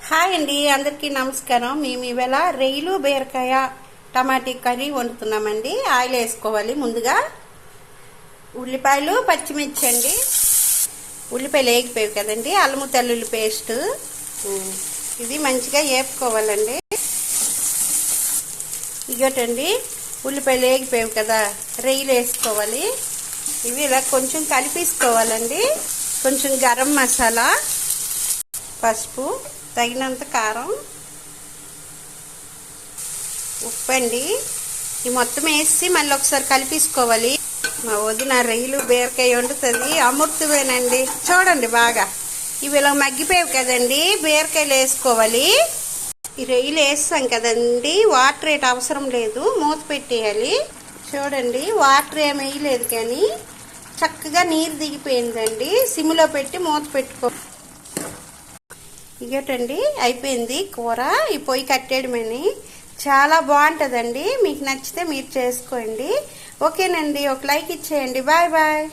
Hi అండి, అందరికీ నమస్కారం. మేము ఇవాళ రొయ్యలు బీరకాయ టమాటా కర్రీ వండుతున్నామండి. ఆయిల్ వేసుకోవాలి. ముందుగా ఉల్లిపాయలు పచ్చిమిర్చి అండి. ఉల్లిపాయలు వేగిపోయావు కదండి. అల్లము తెల్లుల్లి పేస్ట్ ఇది మంచిగా వేపుకోవాలండి. ఇగోటండి ఉల్లిపాయలు వేగిపోయావు కదా, రొయ్యలు వేసుకోవాలి. ఇవి ఇలా కొంచెం కలిపేసుకోవాలండి. కొంచెం గరం మసాలా, పసుపు, తగినంత కారం, ఉప్పు అండి. ఈ మొత్తం వేసి మళ్ళీ ఒకసారి కలిపేసుకోవాలి. మా వదిన రొయ్యలు బీరకాయ వండుతుంది, అమృతమేనండి. చూడండి బాగా ఇవి ఇలా మగ్గిపోయావు కదండి. బీరకాయలు వేసుకోవాలి. ఈ రొయ్యలు వేస్తాం కదండి, వాటర్ ఏటి అవసరం లేదు, మూత పెట్టేయాలి. చూడండి వాటర్ ఏమి వేయలేదు కానీ చక్కగా నీరు దిగిపోయిందండి. సిమ్లో పెట్టి మూత పెట్టుకో. ఇగోటండి అయిపోయింది కూర. ఈ పొయ్యి కట్టేయడమని చాలా బాగుంటుందండి. మీకు నచ్చితే మీరు చేసుకోండి. ఓకేనండి, ఒక లైక్ ఇచ్చేయండి. Bye bye.